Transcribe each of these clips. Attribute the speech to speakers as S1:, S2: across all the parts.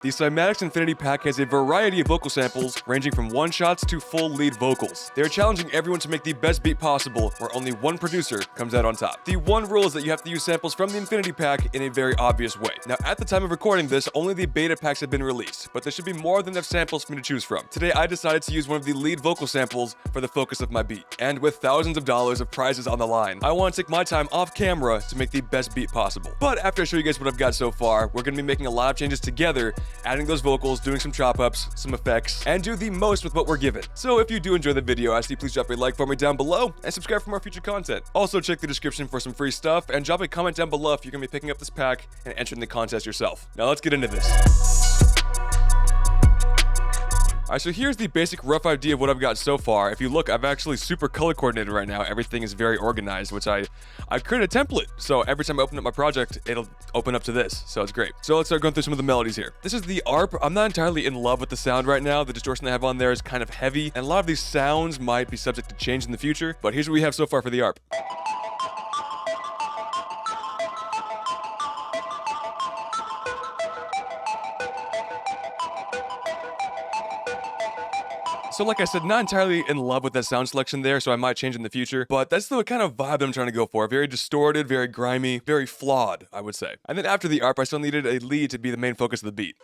S1: The Cymatics Infinity Pack has a variety of vocal samples ranging from one-shots to full lead vocals. They are challenging everyone to make the best beat possible where only one producer comes out on top. The one rule is that you have to use samples from the Infinity Pack in a very obvious way. Now, at the time of recording this, only the beta packs have been released, but there should be more than enough samples for me to choose from. Today, I decided to use one of the lead vocal samples for the focus of my beat. And with thousands of dollars of prizes on the line, I want to take my time off camera to make the best beat possible. But after I show you guys what I've got so far, we're going to be making a lot of changes together, adding those vocals, doing some chop ups, some effects, and do the most with what we're given. So if you do enjoy the video, I ask you please drop a like for me down below and subscribe for more future content. Also check the description for some free stuff and drop a comment down below if you're going to be picking up this pack and entering the contest yourself. Now let's get into this. Alright, so here's the basic rough idea of what I've got so far. If you look, I've actually super color coordinated right now. Everything is very organized, which I've created a template. So every time I open up my project, it'll open up to this. So it's great. So let's start going through some of the melodies here. This is the ARP. I'm not entirely in love with the sound right now. The distortion I have on there is kind of heavy, and a lot of these sounds might be subject to change in the future. But here's what we have so far for the ARP. So like I said, not entirely in love with that sound selection there, so I might change in the future, but that's the kind of vibe I'm trying to go for. Very distorted, very grimy, very flawed, I would say. And then after the ARP, I still needed a lead to be the main focus of the beat.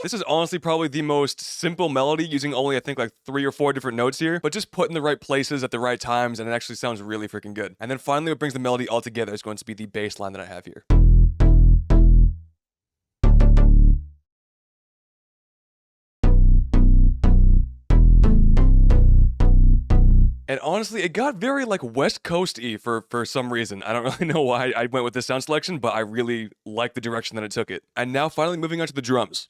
S1: This is honestly probably the most simple melody, using only I think like 3 or 4 different notes here, but just put in the right places at the right times, and it actually sounds really freaking good. And then finally what brings the melody all together is going to be the bass line that I have here. And honestly, it got very like West Coast-y for some reason. I don't really know why I went with this sound selection, but I really like the direction that it took it. And now finally moving on to the drums.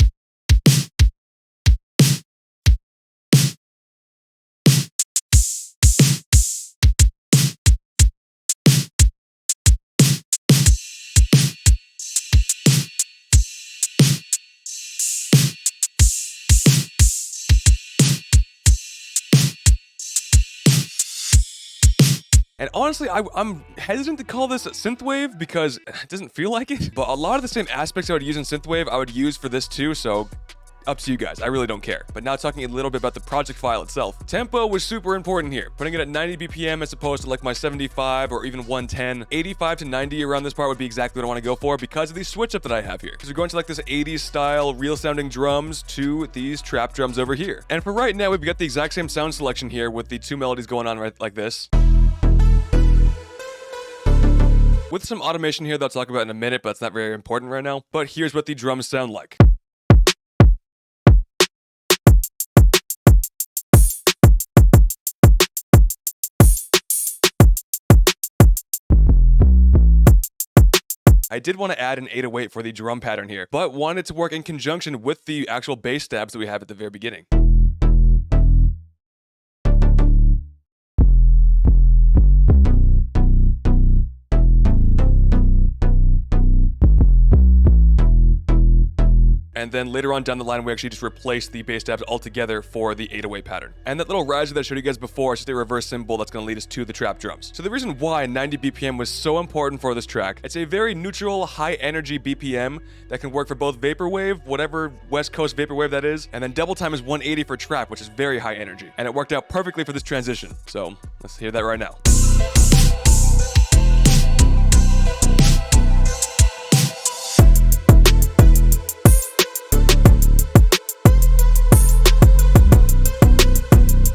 S1: And honestly, I'm hesitant to call this synthwave because it doesn't feel like it, but a lot of the same aspects I would use in synthwave, I would use for this too, so up to you guys. I really don't care. But now talking a little bit about the project file itself. Tempo was super important here. Putting it at 90 BPM as opposed to like my 75 or even 110. 85 to 90 around this part would be exactly what I want to go for because of the switch up that I have here. Because we're going to like this 80s style real sounding drums to these trap drums over here. And for right now, we've got the exact same sound selection here with the 2 melodies going on right like this. With some automation here that I'll talk about in a minute, but it's not very important right now. But here's what the drums sound like. I did want to add an 808 for the drum pattern here, but wanted to work in conjunction with the actual bass stabs that we have at the very beginning. And then later on down the line, we actually just replaced the bass stabs altogether for the 808 pattern. And that little riser that I showed you guys before is just a reverse symbol that's going to lead us to the trap drums. So the reason why 90 BPM was so important for this track, it's a very neutral, high energy BPM that can work for both vaporwave, whatever West Coast vaporwave that is, and then double time is 180 for trap, which is very high energy. And it worked out perfectly for this transition. So let's hear that right now.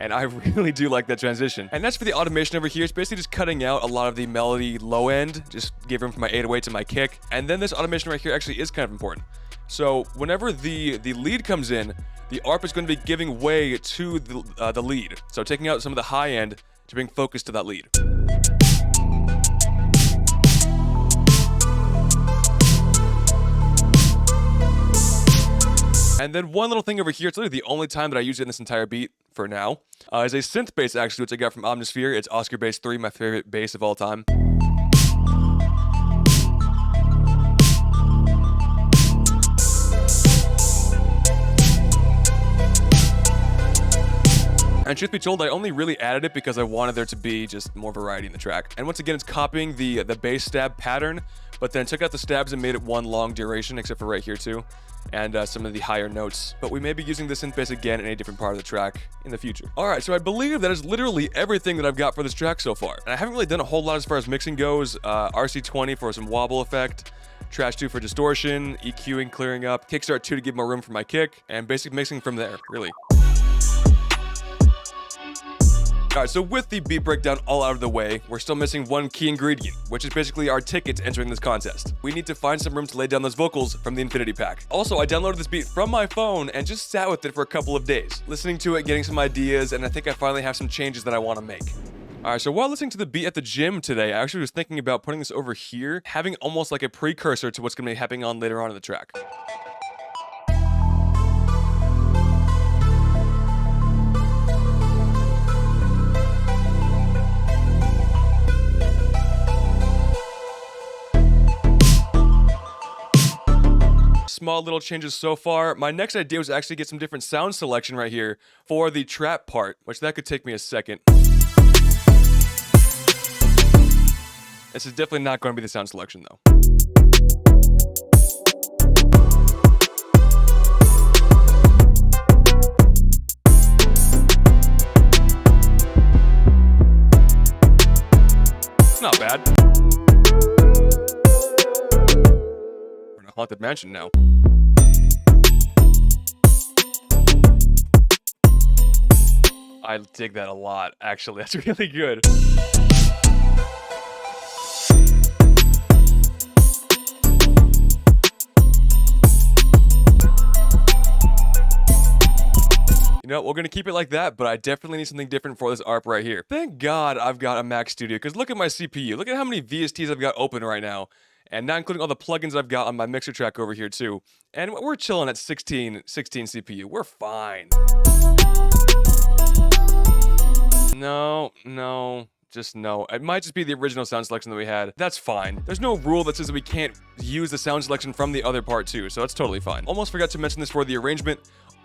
S1: And I really do like that transition. And that's for the automation over here. It's basically just cutting out a lot of the melody low end, just give room for my 808 to my kick. And then this automation right here actually is kind of important. So whenever the lead comes in, the ARP is going to be giving way to the lead. So taking out some of the high end to bring focus to that lead. And then one little thing over here, it's literally the only time that I use it in this entire beat for now, is a synth bass actually, which I got from Omnisphere. It's Oscar Bass 3, my favorite bass of all time. And truth be told, I only really added it because I wanted there to be just more variety in the track. And once again, it's copying the bass stab pattern, but then took out the stabs and made it one long duration, except for right here too, and some of the higher notes. But we may be using the synth bass again in a different part of the track in the future. All right, so I believe that is literally everything that I've got for this track so far. And I haven't really done a whole lot as far as mixing goes. RC20 for some wobble effect, Trash 2 for distortion, EQing, clearing up, Kickstart 2 to give more room for my kick, and basic mixing from there, really. Alright, so with the beat breakdown all out of the way, we're still missing one key ingredient, which is basically our ticket to entering this contest. We need to find some room to lay down those vocals from the Infinity Pack. Also, I downloaded this beat from my phone and just sat with it for a couple of days, listening to it, getting some ideas, and I think I finally have some changes that I want to make. Alright, so while listening to the beat at the gym today, I actually was thinking about putting this over here, having almost like a precursor to what's going to be happening on later on in the track. Small little changes so far. My next idea was actually get some different sound selection right here for the trap part, which that could take me a second. This is definitely not going to be the sound selection though. It's not bad. We're in a haunted mansion now. I dig that a lot, actually. That's really good. You know, we're going to keep it like that, but I definitely need something different for this ARP right here. Thank God I've got a Mac Studio, because look at my CPU. Look at how many VSTs I've got open right now, and not including all the plugins I've got on my mixer track over here too. And we're chilling at 16 CPU. We're fine. No. Just no. It might just be the original sound selection that we had. That's fine. There's no rule that says that we can't use the sound selection from the other part too, so that's totally fine. Almost forgot to mention this for the arrangement.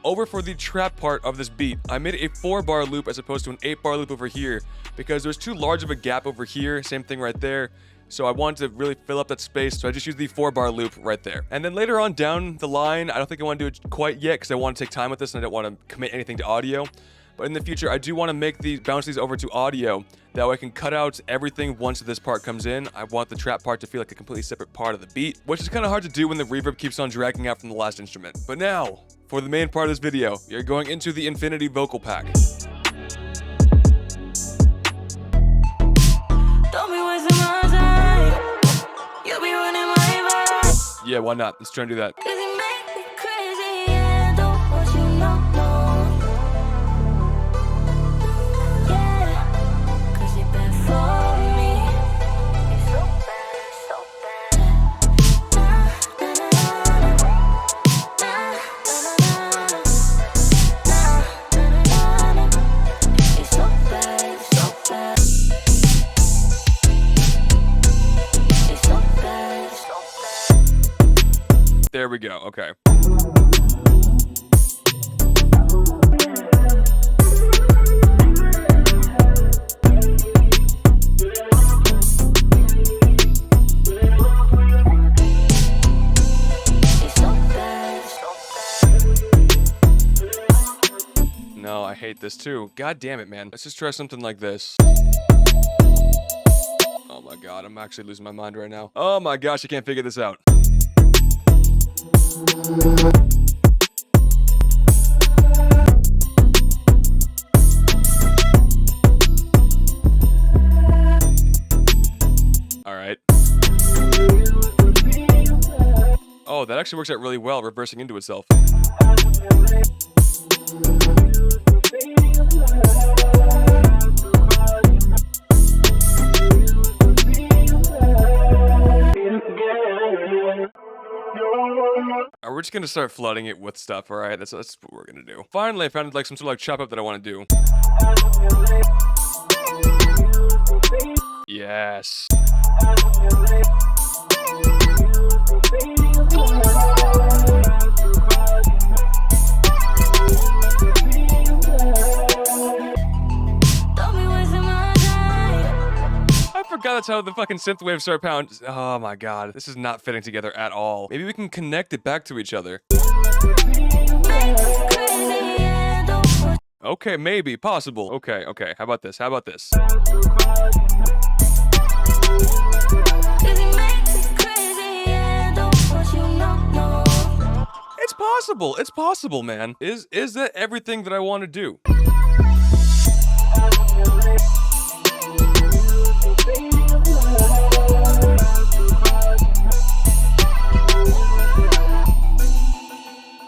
S1: Over for the trap part of this beat, I made a 4-bar loop as opposed to an 8-bar loop over here because there's too large of a gap over here. Same thing right there. So I wanted to really fill up that space, so I just used the 4-bar loop right there. And then later on down the line, I don't think I want to do it quite yet because I want to take time with this and I don't want to commit anything to audio. But in the future, I do want to bounce these over to audio. That way I can cut out everything once this part comes in. I want the trap part to feel like a completely separate part of the beat, which is kind of hard to do when the reverb keeps on dragging out from the last instrument. But now, for the main part of this video, you're going into the Infinity Vocal Pack. Don't be wasting my time. You'll be running my vibe. Yeah, why not? Let's try and do that. There we go, okay. No, I hate this too. God damn it, man. Let's just try something like this. Oh my god, I'm actually losing my mind right now. Oh my gosh, I can't figure this out. Alright. Oh, that actually works out really well, reversing into itself. We're just gonna start flooding it with stuff, alright? That's what we're gonna do. Finally, I found like some sort of like chop up that I want to do. Yes. forgot that's how the fucking synthwaves start pounding. Oh my god, this is not fitting together at all. Maybe we can connect it back to each other. Okay, maybe, possible. Okay, how about this? How about this? It's possible, man. Is that everything that I want to do?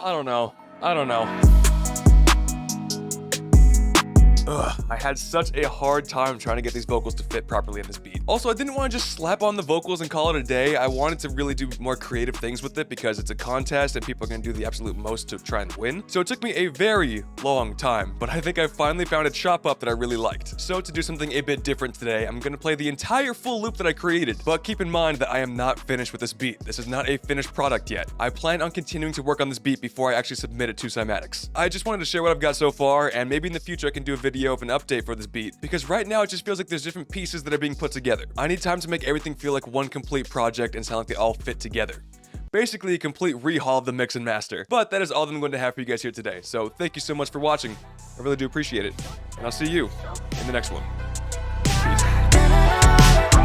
S1: I don't know. Ugh, I had such a hard time trying to get these vocals to fit properly in this beat. Also, I didn't want to just slap on the vocals and call it a day. I wanted to really do more creative things with it because it's a contest and people are going to do the absolute most to try and win. So it took me a very long time, but I think I finally found a chop up that I really liked. So to do something a bit different today, I'm going to play the entire full loop that I created, but keep in mind that I am not finished with this beat. This is not a finished product yet. I plan on continuing to work on this beat before I actually submit it to Cymatics. I just wanted to share what I've got so far, and maybe in the future I can do a video of an update for this beat, because right now it just feels like there's different pieces that are being put together. I need time to make everything feel like one complete project and sound like they all fit together. Basically a complete rehaul of the mix and master. But that is all that I'm going to have for you guys here today. So thank you so much for watching. I really do appreciate it. And I'll see you in the next one. Peace.